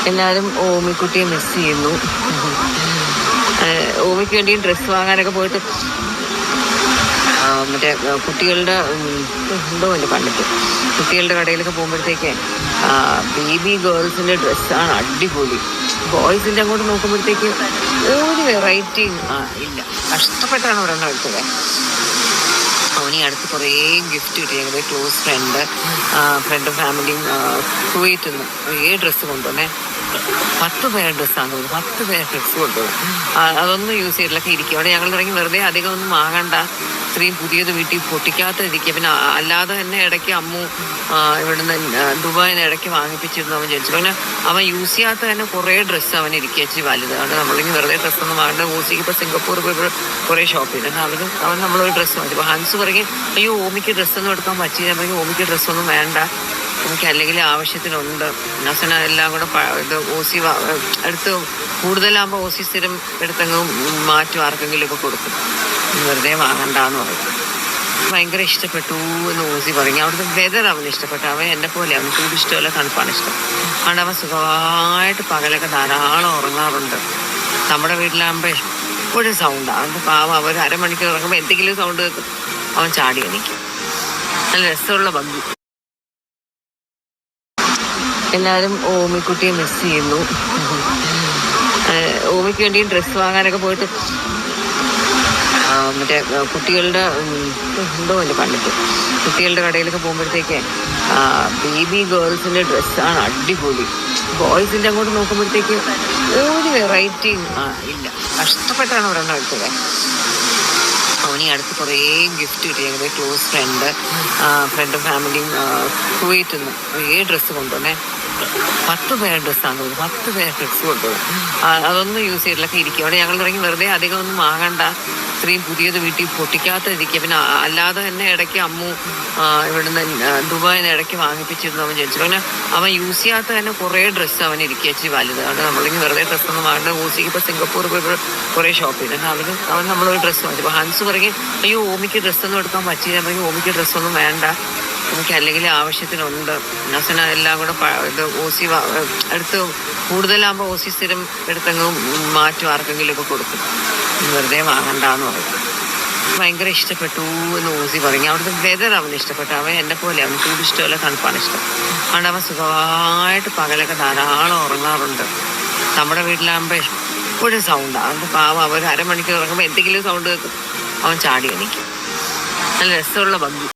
എല്ലാവരും ഓമിക്കുട്ടിയെ മിസ് ചെയ്യുന്നു. ഓമിക്ക് വേണ്ടി ഡ്രസ്സ് വാങ്ങാനൊക്കെ പോയിട്ട് മറ്റേ കുട്ടികളുടെ എന്തോ അല്ലേ പണ്ടത്തെ കുട്ടികളുടെ കടയിലൊക്കെ പോകുമ്പോഴത്തേക്ക് ബേബി ഗേൾസിൻ്റെ ഡ്രസ്സാണ് അടിപൊളി. ബോയ്സിൻ്റെ അങ്ങോട്ട് നോക്കുമ്പോഴത്തേക്ക് ഒരു വെറൈറ്റി ഇല്ല. കഷ്ടപ്പെട്ടാണ് ഒരെണ്ണം എടുത്തത്. അവന് അടുത്ത് കുറേ ഗിഫ്റ്റ് കിട്ടി. ഞങ്ങളുടെ ക്ലോസ് ഫ്രണ്ടും ഫാമിലിയും കുവൈറ്റിൽ നിന്ന് കുറേ ഡ്രസ്സ് കൊണ്ടുവന്നേ. 10 പേർ ഡ്രസ്സാണ് തോന്നുന്നു. 10 പേർ ഡ്രസ്സ് കൊണ്ടുപോകും. അതൊന്നും യൂസ് ചെയ്തിട്ടൊക്കെ ഇരിക്കും. അവിടെ ഞങ്ങൾ ഇറങ്ങി വെറുതെ അധികം ഒന്നും വാങ്ങണ്ട, ഇത്രയും പുതിയത് വീട്ടിൽ പൊട്ടിക്കാത്ത ഇരിക്കുക. പിന്നെ അല്ലാതെ തന്നെ ഇടയ്ക്ക് അമ്മു ഇവിടുന്ന് ദുബായിൽ നിന്ന് ഇടയ്ക്ക് വാങ്ങിപ്പിച്ചിരുന്നു. അവൻ ചോദിച്ചു. പിന്നെ അവൻ യൂസ് ചെയ്യാത്ത തന്നെ കുറേ ഡ്രസ്സ് അവൻ ഇരിക്കുക ഇച്ചിരി വലുത്. അതുകൊണ്ട് നമ്മളിങ്ങനെ വെറുതെ ഡ്രസ്സൊന്നും വാങ്ങേണ്ട. ഊസിക്ക് ഇപ്പോൾ സിംഗപ്പൂർ പോയപ്പോൾ കുറേ ഷോപ്പ് ചെയ്തു. അവൻ നമ്മളൊരു ഡ്രസ്സ് വാങ്ങിച്ചു. അപ്പോൾ ഹൻസ് പറയും, അയ്യോ ഓമിക്ക് ഡ്രസ്സൊന്നും എടുക്കാൻ പറ്റില്ല. ഞാൻ പറയും ഓമിക്ക് ഡ്രസ്സൊന്നും വേണ്ട, എനിക്ക് അല്ലെങ്കിൽ ആവശ്യത്തിനുണ്ട്. നസന എല്ലാം കൂടെ ഇത് ഓസി എടുത്ത് കൂടുതലാകുമ്പോൾ ഓസി സ്ഥിരം എടുത്തങ്ങ് മാറ്റും, ആർക്കെങ്കിലും ഒക്കെ കൊടുക്കും. വെറുതെ വാങ്ങണ്ടെന്ന് പറയും. ഭയങ്കര ഇഷ്ടപ്പെട്ടു എന്ന് ഓസി പറഞ്ഞു. അവിടുത്തെ വെതർ അവന് ഇഷ്ടപ്പെട്ടു. അവൻ എന്നെ പോലെ അവന് ചൂട് ഇഷ്ടമല്ല, തണുപ്പാണ് ഇഷ്ടം. അതുകൊണ്ട് അവൻ സുഖമായിട്ട് പകലൊക്കെ ധാരാളം ഉറങ്ങാറുണ്ട്. നമ്മുടെ വീട്ടിലാകുമ്പോൾ എപ്പോഴും സൗണ്ടാണ്. അതുകൊണ്ട് പാവം അവർ അരമണിക്കൂർ ഇറങ്ങുമ്പോൾ എന്തെങ്കിലും സൗണ്ട് കേൾക്കും, അവൻ ചാടി എണീക്കും. നല്ല രസമുള്ള ഭംഗി. എല്ലാവരും ഓമിക്കുട്ടിയെ മിസ് ചെയ്യുന്നു. ഓമിക്ക് വേണ്ടി ഡ്രസ്സ് വാങ്ങാനൊക്കെ പോയിട്ട് മറ്റേ കുട്ടികളുടെ എന്തോ അല്ലേ പണ്ടത്തെ കുട്ടികളുടെ കടയിലൊക്കെ പോകുമ്പോഴത്തേക്ക് ബേബി ഗേൾസിൻ്റെ ഡ്രസ്സാണ് അടിപൊളി. ബോയ്സിൻ്റെ അങ്ങോട്ട് നോക്കുമ്പോഴത്തേക്ക് ഒരു വെറൈറ്റി ഇല്ല. കഷ്ടപ്പെട്ടാണ് ഒരെണ്ണം എടുത്തത്. അവന് അടുത്ത് കുറേ ഗിഫ്റ്റ് കിട്ടി. ഞങ്ങളുടെ ക്ലോസ് ഫ്രണ്ടും ഫാമിലിയും കുവൈറ്റിൽ നിന്ന് കുറേ ഡ്രസ്സ് കൊണ്ടുവന്നേ. 10 പേർ ഡ്രസ്സാണ് തോന്നുന്നു. 10 പേർ ഡ്രസ്സ് കൊണ്ടുപോകും. അതൊന്നും യൂസ് ചെയ്തിട്ടൊക്കെ ഇരിക്കും. അവിടെ ഞങ്ങൾ ഇറങ്ങി വെറുതെ അധികം ഒന്നും വാങ്ങണ്ട, ഇത്രയും പുതിയത് വീട്ടിൽ പൊട്ടിക്കാത്ത ഇരിക്കുക. പിന്നെ അല്ലാതെ തന്നെ ഇടയ്ക്ക് അമ്മു ഇവിടുന്ന് ദുബായിൽ നിന്ന് ഇടയ്ക്ക് വാങ്ങിപ്പിച്ചിരുന്നു. അവൻ ചോദിച്ചു. പിന്നെ അവൻ യൂസ് ചെയ്യാത്ത തന്നെ കുറേ ഡ്രസ്സ് അവൻ ഇരിക്കുക ഇച്ചിരി വലുത്. അതുകൊണ്ട് നമ്മളിങ്ങനെ വെറുതെ ഡ്രസ്സൊന്നും വാങ്ങേണ്ട. ഊസിക്ക് ഇപ്പോൾ സിംഗപ്പൂർ പോയപ്പോൾ കുറേ ഷോപ്പ് ചെയ്തു. അവൻ നമ്മളൊരു ഡ്രസ്സ് വാങ്ങിച്ചു. അപ്പോൾ ഹൻസ് പറയും, അയ്യോ ഓമിക്ക് ഡ്രസ്സൊന്നും എടുക്കാൻ പറ്റില്ല. ഞാൻ പറയും ഓമിക്ക് ഡ്രസ്സൊന്നും വേണ്ട, എനിക്ക് അല്ലെങ്കിൽ ആവശ്യത്തിനുണ്ട്. നസന എല്ലാം കൂടെ ഇത് ഓസി എടുത്ത് കൂടുതലാകുമ്പോൾ ഓസി സ്ഥിരം എടുത്തങ്ങ് മാറ്റും, ആർക്കെങ്കിലും ഒക്കെ കൊടുക്കും. വെറുതെ വാങ്ങണ്ടെന്ന് പറയും. ഭയങ്കര ഇഷ്ടപ്പെട്ടു എന്ന് ഓസി പറഞ്ഞു. അവിടുത്തെ വെതർ അവന് ഇഷ്ടപ്പെട്ടു. അവൻ എന്നെ പോലെ അവന് ചൂട് ഇഷ്ടമല്ല, തണുപ്പാണ് ഇഷ്ടം. അതുകൊണ്ട് അവൻ സുഖമായിട്ട് പകലൊക്കെ ധാരാളം ഉറങ്ങാറുണ്ട്. നമ്മുടെ വീട്ടിലാകുമ്പോൾ എപ്പോഴും സൗണ്ടാണ്. അതുകൊണ്ട് പാവം അവർ അരമണിക്കൂർ ഇറങ്ങുമ്പോൾ എന്തെങ്കിലും സൗണ്ട് കേൾക്കും, അവൻ ചാടി എണീക്കും. നല്ല രസമുള്ള ഭംഗി.